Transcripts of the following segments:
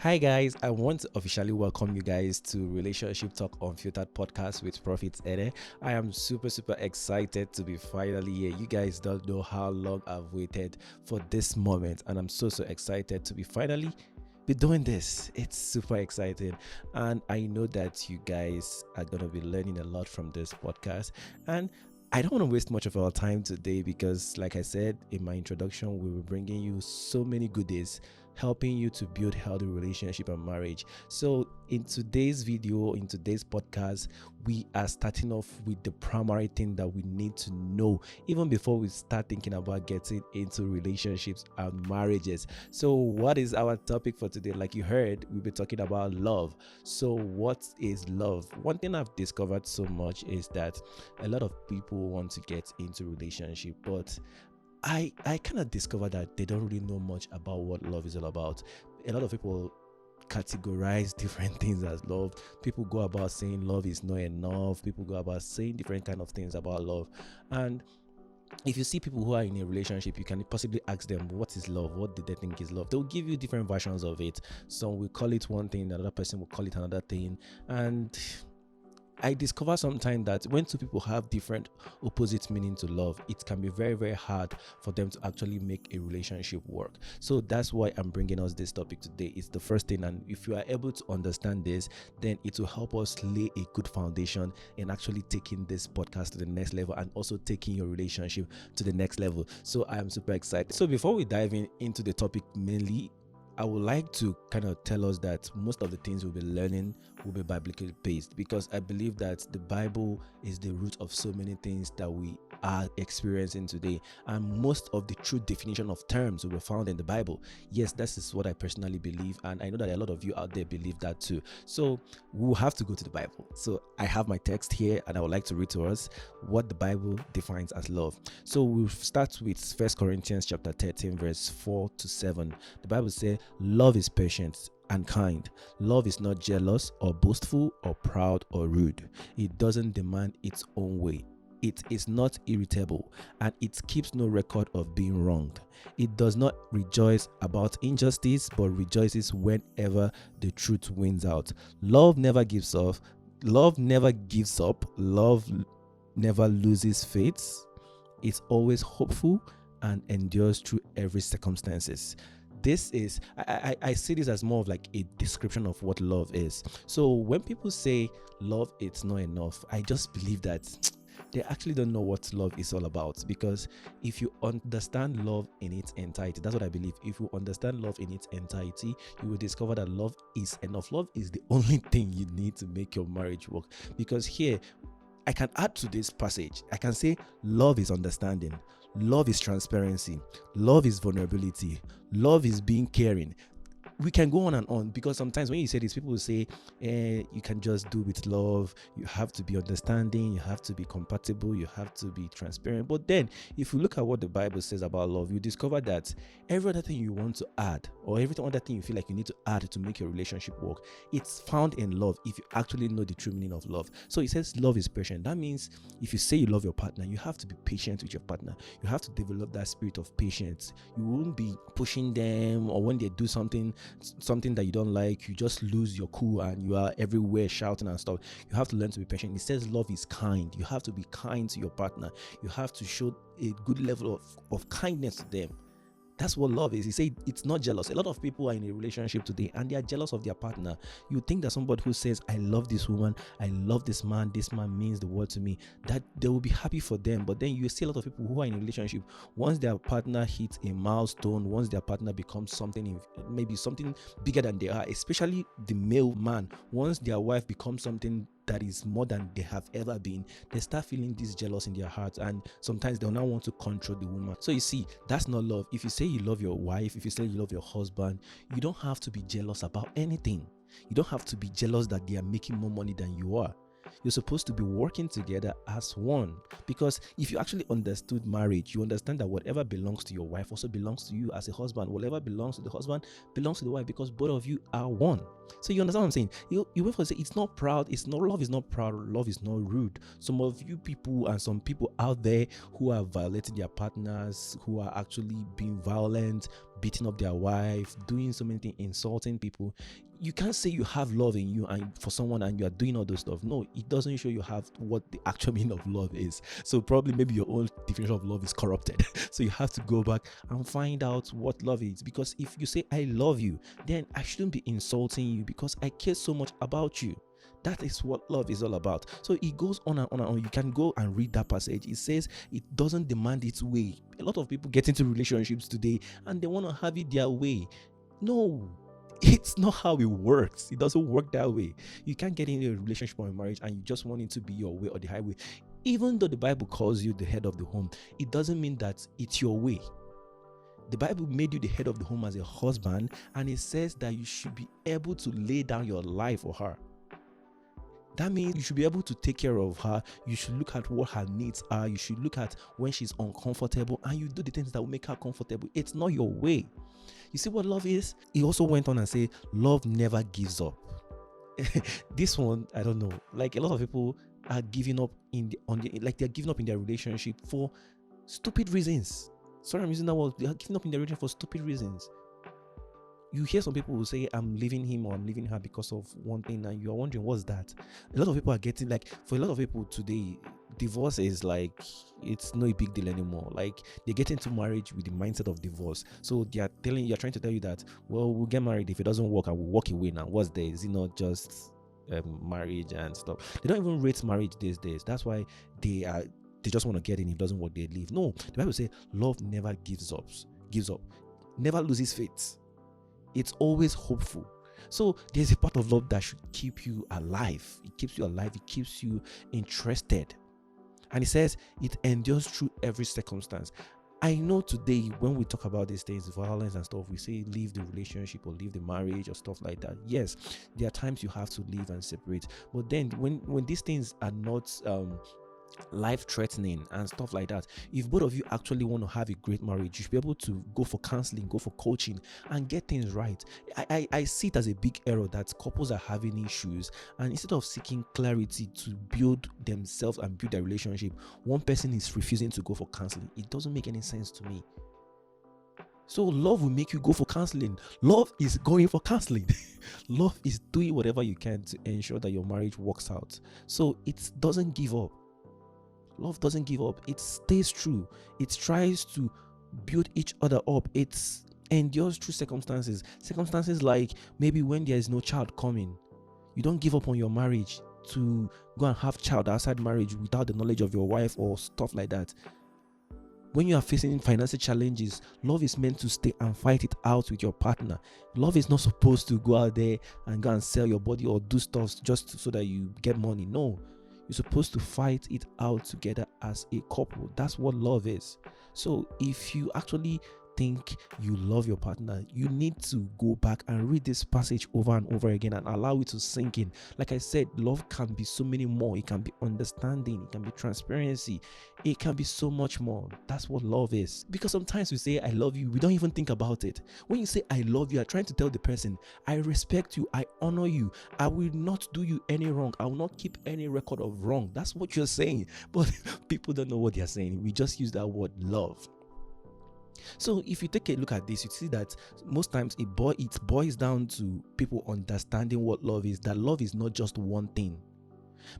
Hi guys, I want to officially welcome you guys to Relationship Talk Unfiltered podcast with Prophet Eneh. I am super excited to be finally here. You guys don't know how long I've waited for this moment, and I'm so excited to be finally be doing this. It's super exciting, and I know that you guys are gonna be learning a lot from this podcast. And I don't want to waste much of our time today because, like I said in my introduction, we will bringing you so many goodies helping you to build healthy relationship and marriage. So in today's video, in today's podcast, we are starting off with the primary thing that we need to know even before we start thinking about getting into relationships and marriages. So what is our topic for today? Like you heard, we'll be talking about love. So what is love? One thing I've discovered so much is that a lot of people want to get into relationship, but I kind of discovered that they don't really know much about what love is all about. A lot of people categorize different things as love. People go about saying love is not enough. People go about saying different kind of things about love. And if you see people who are in a relationship, you can possibly ask them what is love, what did they think is love. They'll give you different versions of it. Some will call it one thing, another person will call it another thing. And I discover sometimes that when two people have different opposite meaning to love, it can be very hard for them to actually make a relationship work. So that's why I'm bringing us this topic today. It's the first thing, and if you are able to understand this, then it will help us lay a good foundation in actually taking this podcast to the next level and also taking your relationship to the next level. So I am super excited. So before we dive into the topic mainly, I would like to kind of tell us that most of the things we'll be learning will be biblically based, because I believe that the Bible is the root of so many things that we are experiencing today, and most of the true definition of terms will be found in the Bible. Yes, this is what I personally believe, and I know that a lot of you out there believe that too. So we'll have to go to the Bible. So I have my text here, and I would like to read to us what the Bible defines as love. So we'll start with 1 Corinthians chapter 13 verse 4 to 7. The Bible says, love is patient and kind. Love is not jealous or boastful or proud or rude. It doesn't demand its own way. It is not irritable, and it keeps no record of being wronged. It does not rejoice about injustice, but rejoices whenever the truth wins out. Love never gives up. Love never gives up. Love never loses faith. It's always hopeful and endures through every circumstances. This is I see this as more of like a description of what love is. So when people say love it's not enough, I just believe that they actually don't know what love is all about. Because if you understand love in its entirety, that's what I believe. If you understand love in its entirety, you will discover that love is enough. Love is the only thing you need to make your marriage work. Because here, I can add to this passage. I can say love is understanding, love is transparency, love is vulnerability, love is being caring. We can go on, because sometimes when you say this, people will say, you can just do with love, you have to be understanding, you have to be compatible, you have to be transparent. But then if you look at what the Bible says about love, you discover that every other thing you want to add, or every other thing you feel like you need to add to make your relationship work, it's found in love if you actually know the true meaning of love. So it says love is patient. That means if you say you love your partner, you have to be patient with your partner. You have to develop that spirit of patience. You won't be pushing them, or when they do something that you don't like, you just lose your cool and you are everywhere shouting and stuff. You have to learn to be patient. It says love is kind. You have to be kind to your partner. You have to show a good level of kindness to them. That's what love is. He said it's not jealous. A lot of people are in a relationship today and they are jealous of their partner. You think that somebody who says, I love this woman, I love this man means the world to me, that they will be happy for them. But then you see a lot of people who are in a relationship, once their partner hits a milestone, once their partner becomes something, maybe something bigger than they are, especially the male man, once their wife becomes something that is more than they have ever been, they start feeling this jealous in their hearts, and sometimes they'll now want to control the woman. So you see, that's not love. If you say you love your wife, if you say you love your husband, you don't have to be jealous about anything. You don't have to be jealous that they are making more money than you are. You're supposed to be working together as one. Because if you actually understood marriage, you understand that whatever belongs to your wife also belongs to you as a husband. Whatever belongs to the husband belongs to the wife, because both of you are one. So you understand what I'm saying? You wait for say it's not proud, it's not love is not proud, love is not rude. Some of you people and some people out there who are violating their partners, who are actually being violent, beating up their wife, doing so many things, insulting people. You can't say you have love in you and for someone and you are doing all those stuff. No, it doesn't show you have what the actual meaning of love is. So probably maybe your own definition of love is corrupted. So you have to go back and find out what love is. Because if you say I love you, then I shouldn't be insulting you because I care so much about you. That is what love is all about. So it goes on and on and on. You can go and read that passage. It says it doesn't demand its way. A lot of people get into relationships today and they want to have it their way. No, it's not how it works. It doesn't work that way. You can't get into a relationship or a marriage and you just want it to be your way or the highway. Even though the Bible calls you the head of the home, it doesn't mean that it's your way. The Bible made you the head of the home as a husband, and it says that you should be able to lay down your life for her. That means you should be able to take care of her. You should look at what her needs are. You should look at when she's uncomfortable and you do the things that will make her comfortable. It's not your way. You see what love is? He also went on and said, love never gives up. This one, I don't know. Like a lot of people are giving up they're giving up in their relationship for stupid reasons. Sorry, I'm using that word. They are giving up in their relationship for stupid reasons. You hear some people who say, I'm leaving him or I'm leaving her because of one thing, and you're wondering, what's that? A lot of people are getting, like, for a lot of people today, divorce is like, it's no big deal anymore. Like, they get into marriage with the mindset of divorce. So you're trying to tell you that, well, we'll get married. If it doesn't work, I will walk away now. What's there? Is it not just marriage and stuff? They don't even rate marriage these days. That's why they just want to get in. If it doesn't work, they leave. No, the Bible says love never gives up, never loses faith. It's always hopeful. So there's a part of love that should keep you alive. It keeps you alive. It keeps you interested. And it says it endures through every circumstance. I know today when we talk about these things, violence and stuff, we say leave the relationship or leave the marriage or stuff like that. Yes, there are times you have to leave and separate. But then when these things are not life-threatening and stuff like that, if both of you actually want to have a great marriage, you should be able to go for counseling, go for coaching, and get things right. I see it as a big error that couples are having issues, and instead of seeking clarity to build themselves and build their relationship, one person is refusing to go for counseling. It doesn't make any sense to me. So love will make you go for counseling. Love is going for counseling. Love is doing whatever you can to ensure that your marriage works out. So it doesn't give up. Love doesn't give up. It stays true. It tries to build each other up. It endures through circumstances. Circumstances like maybe when there is no child coming. You don't give up on your marriage to go and have child outside marriage without the knowledge of your wife or stuff like that. When you are facing financial challenges, love is meant to stay and fight it out with your partner. Love is not supposed to go out there and go and sell your body or do stuff just so that you get money. No. You're supposed to fight it out together as a couple. That's what love is. So if you actually think you love your partner, you need to go back and read this passage over and over again and allow it to sink in. Like I said, love can be so many more. It can be understanding, it can be transparency, it can be so much more. That's what love is. Because sometimes we say I love you, we don't even think about it. When you say I love you, you're trying to tell the person, I respect you, I honor you, I will not do you any wrong, I will not keep any record of wrong. That's what you're saying. But people don't know what they're saying. We just use that word love. So if you take a look at this, you see that most times it boils down to people understanding what love is, that love is not just one thing.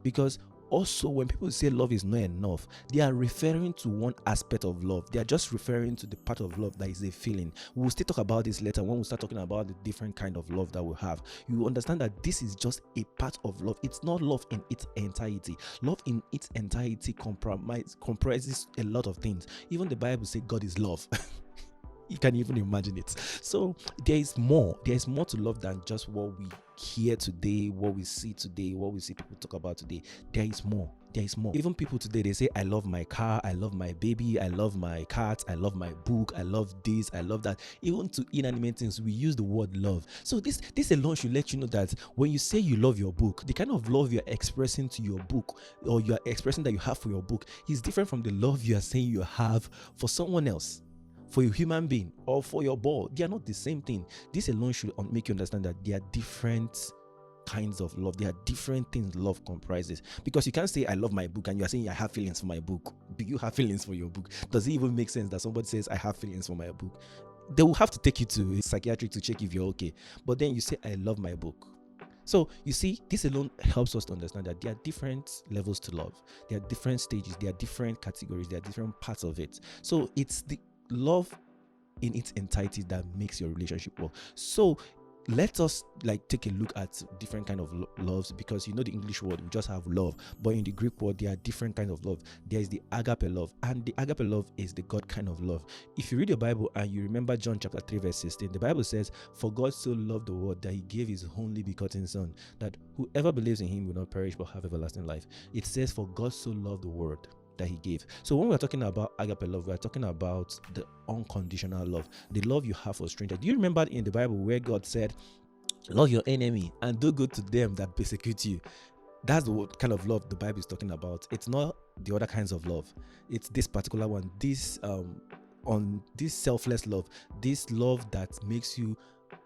Because also when people say love is not enough, they are referring to one aspect of love. They are just referring to the part of love that is a feeling. We'll still talk about this later when we start talking about the different kind of love that we have. You understand that this is just a part of love. It's not love in its entirety. Love in its entirety comprises a lot of things. Even the Bible says God is love. You can even imagine it. So there is more. There is more to love than just what we hear today, what we see today, what we see people talk about today. There is more. There is more. Even people today, they say, I love my car, I love my baby, I love my cat, I love my book, I love this, I love that. Even to inanimate things, we use the word love. So this alone should let you know that when you say you love your book, the kind of love you're expressing to your book, or you're expressing that you have for your book, is different from the love you are saying you have for someone else, for a human being, or for your ball. They are not the same thing. This alone should make you understand that they are different kinds of love. There are different things love comprises, because you can't say I love my book and you are saying I have feelings for my book. Do you have feelings for your book? Does it even make sense that somebody says I have feelings for my book? They will have to take you to a psychiatric to check if you're okay, but then you say I love my book. So you see, this alone helps us to understand that there are different levels to love. There are different stages, there are different categories, there are different parts of it. So it's the love in its entirety that makes your relationship work. So let us take a look at different kind of loves, because the English word, we just have love, but in the Greek word there are different kinds of love. There is the agape love, and the agape love is the God kind of love. If you read your Bible and you remember John chapter 3 verse 16, the Bible says, for God so loved the world that he gave his only begotten son, that whoever believes in him will not perish but have everlasting life. It says, for God so loved the world that he gave. So when we're talking about agape love, we're talking about the unconditional love, the love you have for strangers. Do you remember in the Bible where God said, love your enemy and do good to them that persecute you? That's the kind of love the Bible is talking about. It's not the other kinds of love. It's this particular one, this selfless love, this love that makes you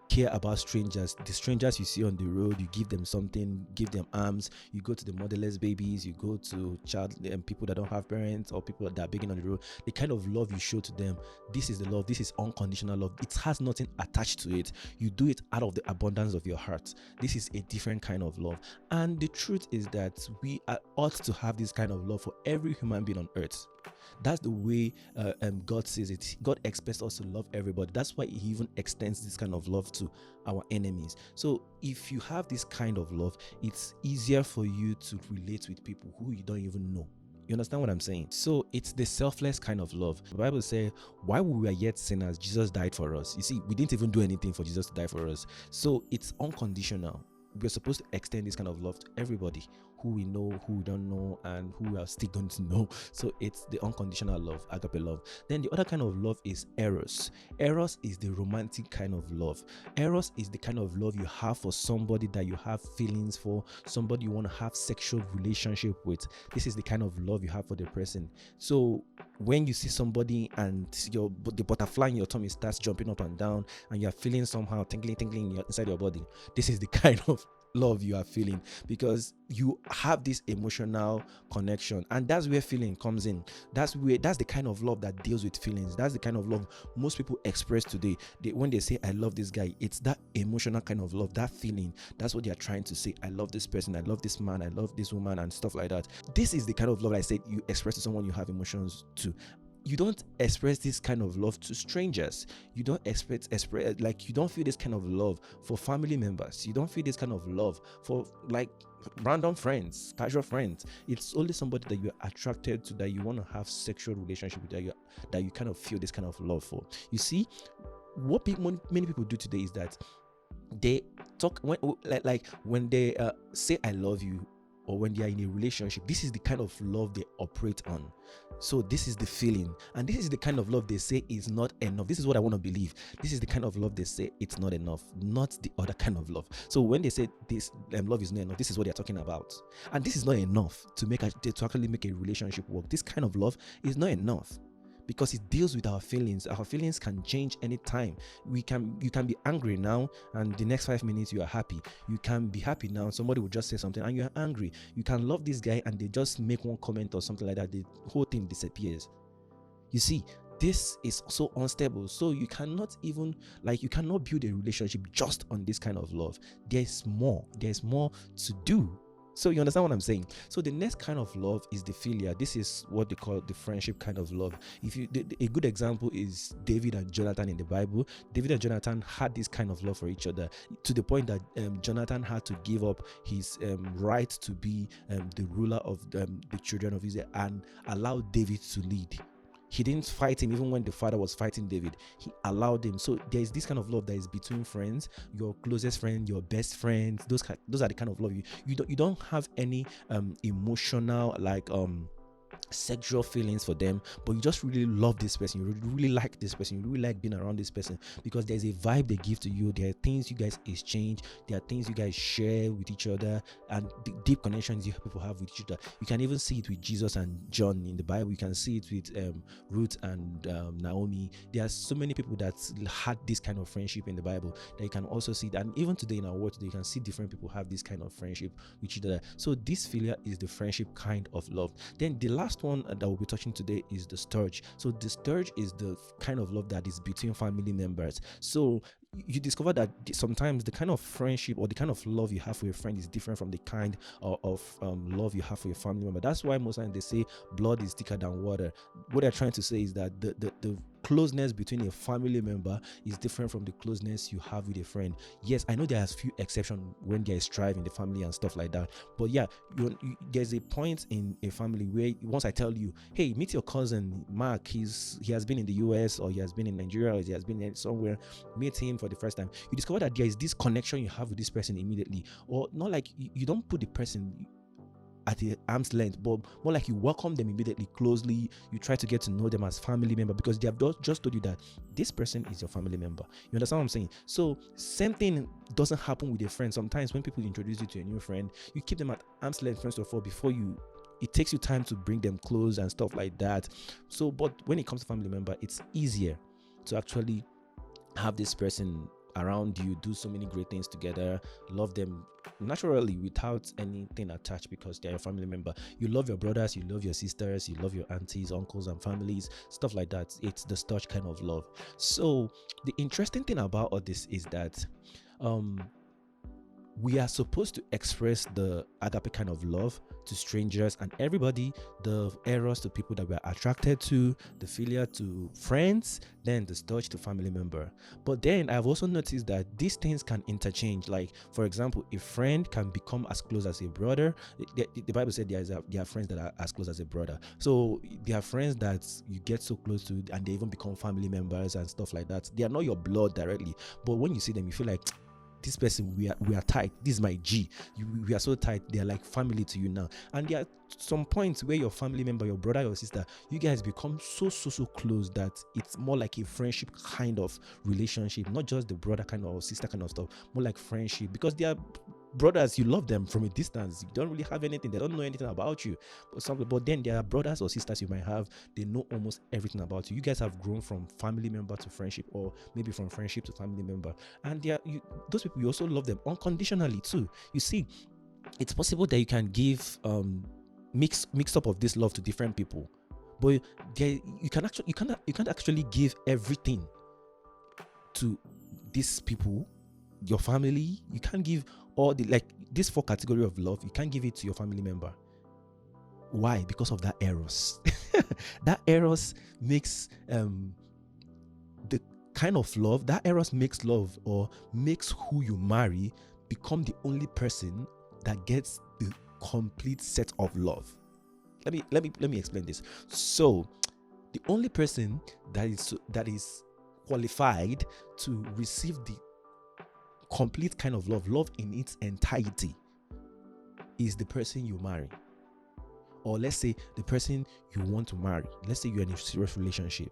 care about strangers. The strangers you see on the road, you give them something, give them arms. You go to the motherless babies, you go to people that don't have parents, or people that are begging on the road. The kind of love you show to them, this is the love. This is unconditional love. It has nothing attached to it. You do it out of the abundance of your heart. This is a different kind of love. And the truth is that we ought to have this kind of love for every human being on earth. That's the way God says it. God expects us to love everybody. That's why he even extends this kind of love to our enemies. So if you have this kind of love, it's easier for you to relate with people who you don't even know. You understand what I'm saying? So it's the selfless kind of love. The Bible says, while we were yet sinners, Jesus died for us. You see, we didn't even do anything for Jesus to die for us. So it's unconditional. We're supposed to extend this kind of love to everybody, who we know, who we don't know, and who we are still going to know. So it's the unconditional love, agape love. Then the other kind of love is eros. Eros is the romantic kind of love. Eros is the kind of love you have for somebody that you have feelings for, somebody you want to have sexual relationship with. This is the kind of love you have for the person. So when you see somebody and the butterfly in your tummy starts jumping up and down, and you're feeling somehow tingling inside your body, this is the kind of love you are feeling, because you have this emotional connection, and that's where feeling comes in. That's the kind of love that deals with feelings. That's the kind of love most people express today. When they say I love this guy, it's that emotional kind of love, that feeling. That's what they are trying to say. I love this person, I love this man, I love this woman, and stuff like that. This is the kind of love I said you express to someone you have emotions to. You don't express this kind of love to strangers. You don't express you don't feel this kind of love for family members. You don't feel this kind of love for random friends, casual friends. It's only somebody that you're attracted to, that you want to have sexual relationship with, that you kind of feel this kind of love for. You see, what many people do today is that they talk when they say I love you, or when they are in a relationship. This is the kind of love they operate on. So this is the feeling, and this is the kind of love they say is not enough. This is what I want to believe. This is the kind of love they say it's not enough, not the other kind of love. So when they say this love is not enough, this is what they're talking about, and this is not enough to actually make a relationship work. This kind of love is not enough, because it deals with our feelings. Our feelings can change anytime. You can be angry now, and the next 5 minutes you are happy. You can be happy now, somebody will just say something and you are angry. You can love this guy and they just make one comment or something like that, the whole thing disappears. You see, this is so unstable. So you cannot even you cannot build a relationship just on this kind of love. There's more to do. So you understand what I'm saying? So the next kind of love is the philia. This is what they call the friendship kind of love. A good example is David and Jonathan in the Bible. David and Jonathan had this kind of love for each other, to the point that Jonathan had to give up his right to be the ruler of the children of Israel and allow David to lead. He didn't fight him even when the father was fighting David. He allowed him. So there is this kind of love that is between friends, your closest friend, your best friends. Those are the kind of love you don't have any emotional sexual feelings for them, but you just really love this person, you really like this person, you really like being around this person because there's a vibe they give to you. There are things you guys exchange, there are things you guys share with each other, and the deep connections you people have with each other. You can even see it with Jesus and John in the Bible. You can see it with Ruth and Naomi. There are so many people that had this kind of friendship in the Bible that you can also see that. And even today in our world today, you can see different people have this kind of friendship with each other. So this philia is the friendship kind of love. Then the last one that we'll be touching today is the storge. So the storge is the kind of love that is between family members. So you discover that sometimes the kind of friendship or the kind of love you have for your friend is different from the kind of love you have for your family member. That's why most times they say blood is thicker than water. What they're trying to say is that the closeness between a family member is different from the closeness you have with a friend. Yes, I know there's few exceptions when there is strife in the family and stuff like that, but yeah, there's a point in a family where once I tell you, hey, meet your cousin Mark, he has been in the US, or he has been in Nigeria, or he has been somewhere, meet him for the first time. You discover that there is this connection you have with this person immediately, or not like you don't put the person at the arm's length, but more like you welcome them immediately, closely. You try to get to know them as family member because they have just told you that this person is your family member. You understand what I'm saying? So same thing doesn't happen with a friend. Sometimes when people introduce you to a new friend, you keep them at arm's length first of all before it takes you time to bring them close and stuff like that. So but when it comes to family member, it's easier to actually have this person around you, do so many great things together, love them naturally without anything attached because they're your family member. You love your brothers, you love your sisters, you love your aunties, uncles, and families, stuff like that. It's the such kind of love. So the interesting thing about all this is that we are supposed to express the agape kind of love to strangers and everybody, the eros to people that we are attracted to, the philia to friends, then the storge to family member. But then I've also noticed that these things can interchange. Like, for example, a friend can become as close as a brother. The Bible said there are friends that are as close as a brother. So there are friends that you get so close to and they even become family members and stuff like that. They are not your blood directly, but when you see them, you feel like, this person, we are tight. This is my G. We are so tight. They are like family to you now. And there are some points where your family member, your brother, your sister, you guys become so close that it's more like a friendship kind of relationship, not just the brother kind of or sister kind of stuff, more like friendship, because they are brothers. You love them from a distance. You don't really have anything. They don't know anything about you. But then there are brothers or sisters you might have. They know almost everything about you. You guys have grown from family member to friendship, or maybe from friendship to family member. And those people, you also love them unconditionally too. You see, it's possible that you can give mix up of this love to different people, but you can't actually give everything to these people. Your family, you can't give all the this 4 category of love. You can't give it to your family member. Why? Because of that eros. That eros makes the kind of love, that eros makes love or makes who you marry become the only person that gets the complete set of love. Let me explain this. So the only person that is qualified to receive the complete kind of love in its entirety, is the person you marry. Or let's say the person you want to marry. Let's say you're in a serious relationship.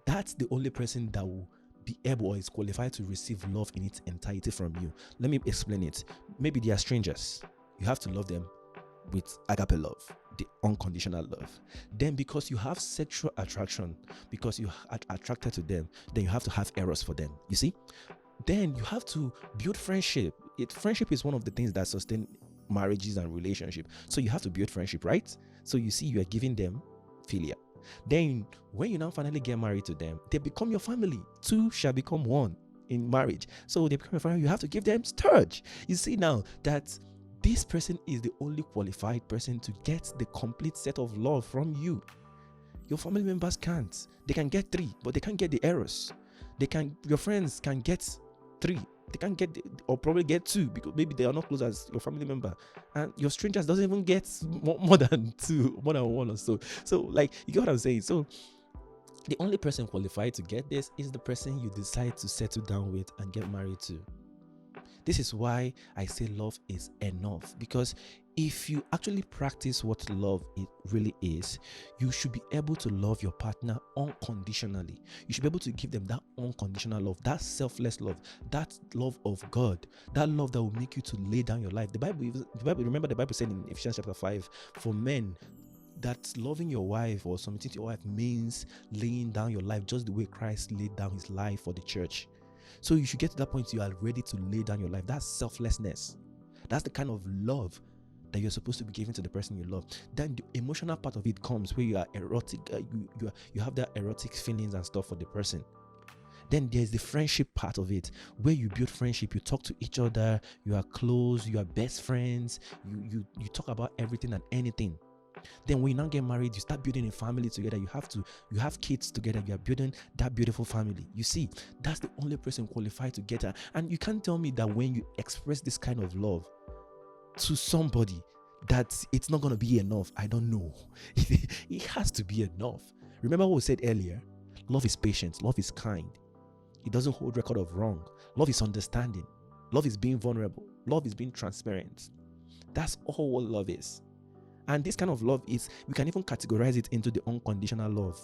That's the only person that will be able or is qualified to receive love in its entirety from you. Let me explain it. Maybe they are strangers. You have to love them with agape love, the unconditional love. Then because you have sexual attraction, because you are attracted to them, then you have to have eros for them. You see? Then you have to build friendship. Friendship is one of the things that sustain marriages and relationships. So you have to build friendship, right? So you see, you are giving them philia. Then when you now finally get married to them, they become your family. Two shall become one in marriage. So they become your family. You have to give them storge. You see now that this person is the only qualified person to get the complete set of love from you. Your family members can't. They can get 3, but they can't get the eros. Your friends can get 3. They can't get or probably get 2 because maybe they are not close as your family member, and your strangers doesn't even get more than 2, more than 1 or so. So like, you get what I'm saying? So The only person qualified to get this is the person you decide to settle down with and get married to. This is why I say love is enough, because if you actually practice what love it really is, you should be able to love your partner unconditionally. You should be able to give them that unconditional love, that selfless love, that love of God, that love that will make you to lay down your life. The Bible, remember the Bible said in Ephesians chapter 5, for men, that loving your wife or submitting to your wife means laying down your life just the way Christ laid down his life for the church. So you should get to that point you are ready to lay down your life. That's selflessness. That's the kind of love that you're supposed to be giving to the person you love. Then the emotional part of it comes where you are erotic, you have that erotic feelings and stuff for the person. Then there's the friendship part of it, where you build friendship, you talk to each other, you are close, you are best friends, you talk about everything and anything. Then when you now get married, you start building a family together. You have kids together. You are building that beautiful family. You see, that's the only person qualified to get her. And you can't tell me that when you express this kind of love to somebody, that it's not going to be enough. I don't know. It has to be enough. Remember what we said earlier? Love is patient. Love is kind. It doesn't hold record of wrong. Love is understanding. Love is being vulnerable. Love is being transparent. That's all what love is. And this kind of love is, we can even categorize it into the unconditional love.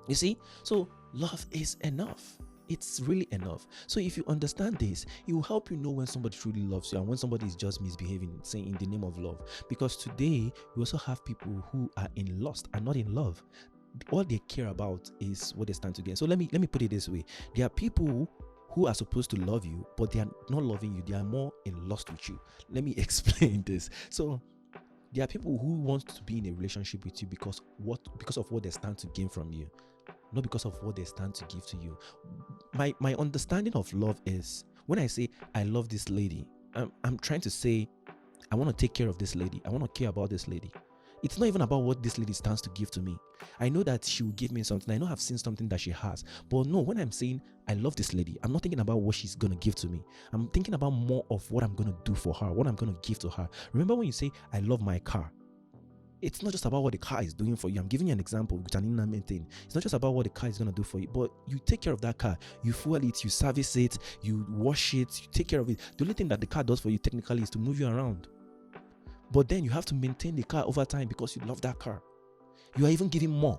You see? So love is enough. It's really enough. So if you understand this, it will help you know when somebody truly loves you and when somebody is just misbehaving, saying in the name of love. Because today, we also have people who are in lust and not in love. All they care about is what they stand to gain. So let me put it this way. There are people who are supposed to love you, but they are not loving you. They are more in lust with you. Let me explain this. So there are people who want to be in a relationship with you because of what they stand to gain from you, not because of what they stand to give to you. My understanding of love is, when I say I love this lady, I'm trying to say I want to take care of this lady. I want to care about this lady. It's not even about what this lady stands to give to me. I know that she will give me something. I know I've seen something that she has. But no, when I'm saying I love this lady, I'm not thinking about what she's going to give to me. I'm thinking about more of what I'm going to do for her, what I'm going to give to her. Remember when you say I love my car? It's not just about what the car is doing for you. I'm giving you an example with an inanimate thing. It's not just about what the car is going to do for you, but you take care of that car. You fuel it, you service it, you wash it, you take care of it. The only thing that the car does for you technically is to move you around. But then you have to maintain the car over time because you love that car. You are even giving more.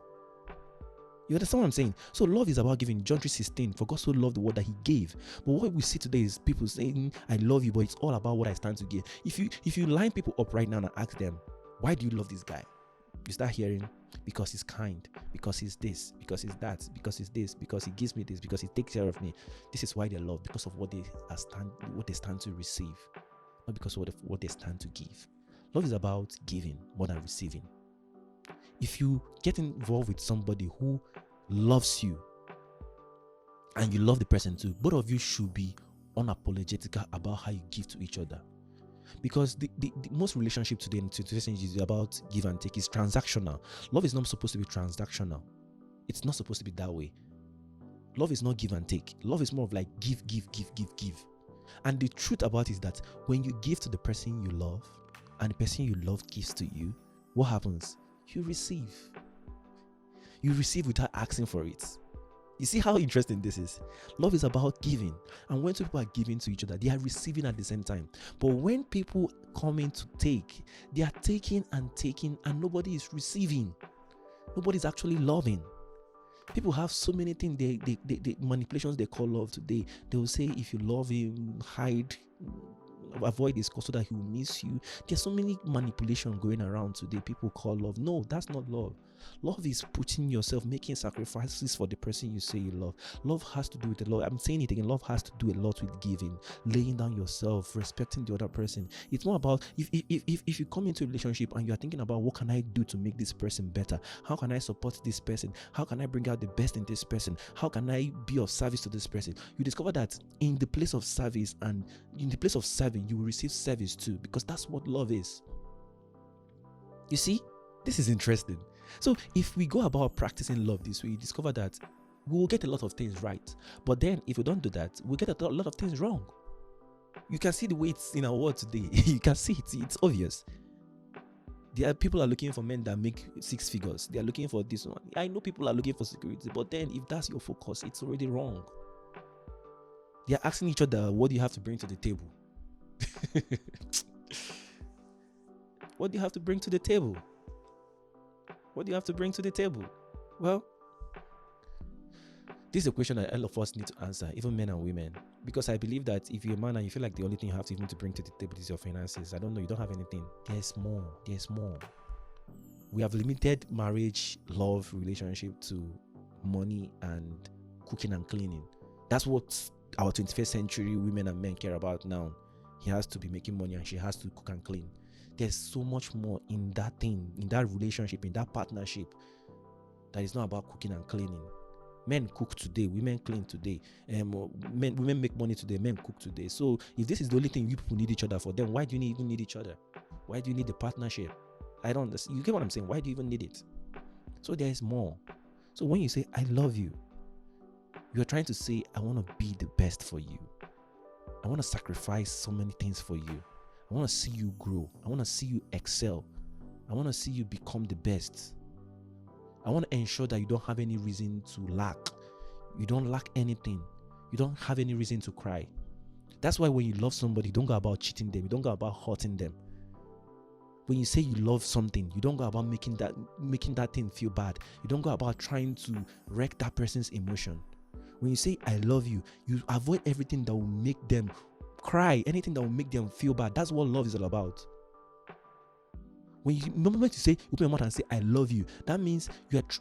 You understand what I'm saying? So love is about giving. John 3:16, for God so loved the world that he gave. But what we see today is people saying, I love you, but it's all about what I stand to give. If you line people up right now and ask them, why do you love this guy? You start hearing, because he's kind, because he's this, because he's that, because he's this, because he gives me this, because he takes care of me. This is why they love, because of what they stand to receive, not because of what they stand to give. Love is about giving more than receiving. If you get involved with somebody who loves you and you love the person too, both of you should be unapologetic about how you give to each other. Because the most relationship today in situations is about give and take. It's transactional. Love is not supposed to be transactional. It's not supposed to be that way. Love is not give and take. Love is more of like give. And the truth about it is that when you give to the person you love, and the person you love gives to you, what happens? You receive. You receive without asking for it. You see how interesting this is? Love is about giving. And when two people are giving to each other, they are receiving at the same time. But when people come in to take, they are taking, and nobody is receiving. Nobody's actually loving. People have so many things, they manipulations they call love today. They will say, if you love him, hide, avoid this so that he will miss you. There's so many manipulation going around today. People call love. No, that's not love. Love is putting yourself, making sacrifices for the person you say you love. Love has to do with a lot. I'm saying it again. Love has to do a lot with giving, laying down yourself, respecting the other person. It's more about if you come into a relationship and you are thinking about what can I do to make this person better? How can I support this person? How can I bring out the best in this person? How can I be of service to this person? You discover that in the place of service and in the place of serving, you will receive service too, because that's what love is. You see, this is interesting. So if we go about practicing love this way, you discover that we will get a lot of things right. But then if we don't do that, we'll get a lot of things wrong. You can see the way it's in our world today. You can see it. It's obvious. There are people are looking for men that make 6 figures. They are looking for this one. I know people are looking for security, but then if that's your focus, it's already wrong. They are asking each other, what do you have to bring to the table? What do you have to bring to the table? What do you have to bring to the table? Well, this is a question that all of us need to answer, even men and women. Because I believe that if you're a man and you feel like the only thing you have to even to bring to the table is your finances, I don't know, you don't have anything. There's more. There's more. We have limited marriage, love, relationship to money and cooking and cleaning. That's what our 21st century women and men care about now. He has to be making money and she has to cook and clean. There's so much more in that thing, in that relationship, in that partnership, that is not about cooking and cleaning. Men cook today, women clean today. Women make money today, men cook today. So if this is the only thing you people need each other for, then why do you even need each other? Why do you need the partnership? I don't understand. You get what I'm saying? Why do you even need it? So there is more. So when you say, I love you, you're trying to say, I want to be the best for you. I want to sacrifice so many things for you. I want to see you grow. I want to see you excel. I want to see you become the best. I want to ensure that you don't have any reason to lack. You don't lack anything. You don't have any reason to cry. That's why when you love somebody, you don't go about cheating them. You don't go about hurting them. When you say you love something, you don't go about making that thing feel bad. You don't go about trying to wreck that person's emotion. When you say I love you, you avoid everything that will make them cry, anything that will make them feel bad. That's what love is all about. When you moment you say, you open your mouth and say I love you, that means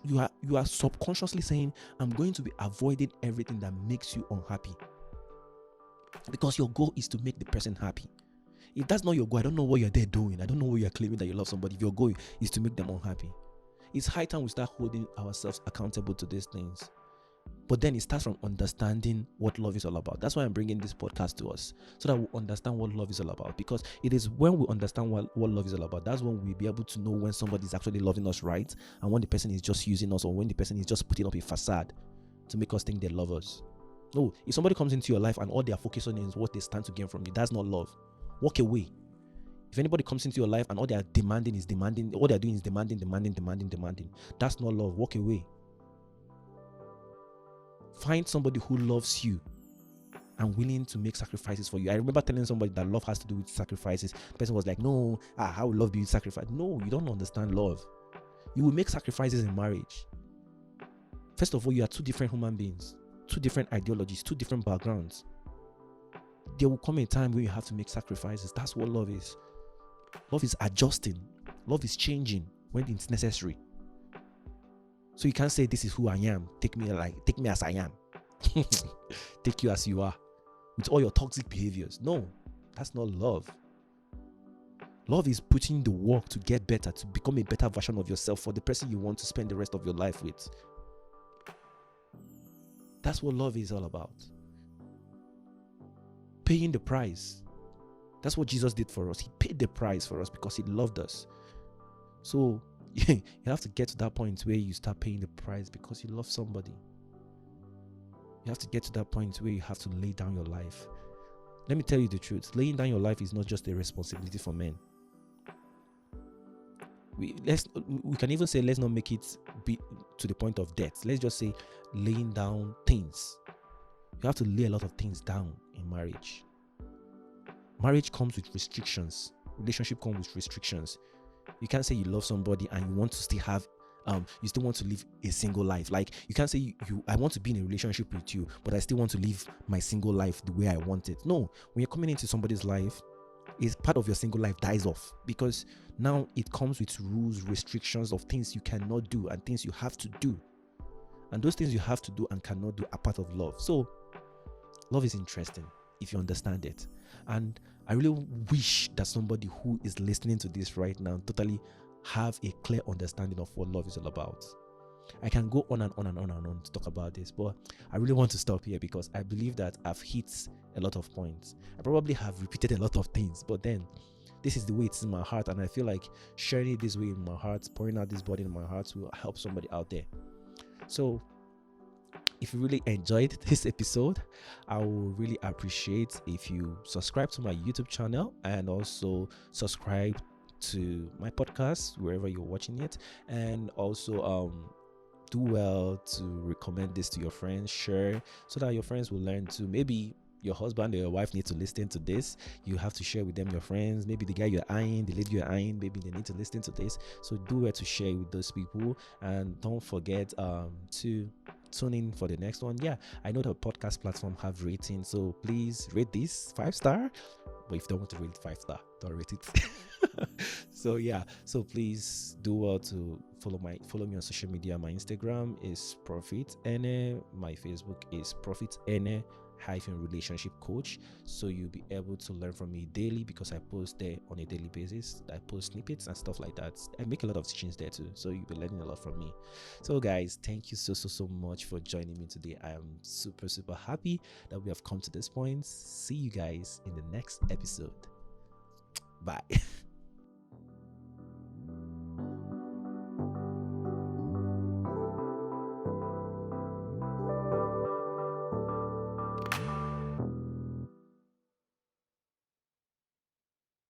you are subconsciously saying, I'm going to be avoiding everything that makes you unhappy, because your goal is to make the person happy. If that's not your goal, I don't know what you're there doing. I don't know what you're claiming that you love somebody. If your goal is to make them unhappy, it's high time we start holding ourselves accountable to these things. But then it starts from understanding what love is all about. That's why I'm bringing this podcast to us, so that we understand what love is all about. Because it is when we understand what love is all about, that's when we'll be able to know when somebody is actually loving us right, and when the person is just using us, or when the person is just putting up a facade to make us think they love us. No, if somebody comes into your life and all they are focused on is what they stand to gain from you, that's not love. Walk away. If anybody comes into your life and all they are demanding is demanding, all they are doing is demanding, that's not love. Walk away. Find somebody who loves you and willing to make sacrifices for you. I remember telling somebody that love has to do with sacrifices. The person was like, no, how will love be sacrifice? No, you don't understand love. You will make sacrifices in marriage. First of all, you are two different human beings, two different ideologies, two different backgrounds. There will come a time when you have to make sacrifices. That's what love is. Love is adjusting. Love is changing when it's necessary. So you can't say this is who I am. Take me as I am. Take you as you are, with all your toxic behaviors. No, that's not love. Love is putting the work to get better, to become a better version of yourself for the person you want to spend the rest of your life with. That's what love is all about. Paying the price. That's what Jesus did for us. He paid the price for us because he loved us. So you have to get to that point where you start paying the price because you love somebody. You have to get to that point where you have to lay down your life. Let me tell you the truth. Laying down your life is not just a responsibility for men. We can even say, let's not make it be to the point of death. Let's just say laying down things. You have to lay a lot of things down in marriage. Marriage comes with restrictions. Relationship comes with restrictions. You can't say you love somebody and you want to still have you still want to live a single life. Like you can't say I want to be in a relationship with you, but I still want to live my single life the way I want it. No, when you're coming into somebody's life, is part of your single life dies off, because now it comes with rules, restrictions of things you cannot do and things you have to do. And those things you have to do and cannot do are part of love. So love is interesting if you understand it. And I really wish that somebody who is listening to this right now totally have a clear understanding of what love is all about. I can go on and on and on and on to talk about this, but I really want to stop here because I believe that I've hit a lot of points. I probably have repeated a lot of things, but then this is the way it's in my heart, and I feel like sharing it this way in my heart, pouring out this body in my heart will help somebody out there. So if you really enjoyed this episode, I will really appreciate if you subscribe to my YouTube channel and also subscribe to my podcast wherever you're watching it, and also do well to recommend this to your friends, share, so that your friends will learn to. Maybe your husband or your wife need to listen to this. You have to share with them, your friends. Maybe the guy you're eyeing, the lady you're eyeing, maybe they need to listen to this. So do well to share with those people, and don't forget to tune in for the next one. Yeah, I know the podcast platform have ratings, so please rate this 5 star. But if you don't want to rate it 5 star, don't rate it. So yeah, so please do well to follow me on social media. My Instagram is Profit Eneh. My Facebook is Profit Eneh relationship coach. So you'll be able to learn from me daily, because I post there on a daily basis. I post snippets and stuff like that. I make a lot of teachings there too, so you'll be learning a lot from me. So guys, thank you so much for joining me today. I am super happy that we have come to this point. See you guys in the next episode. Bye.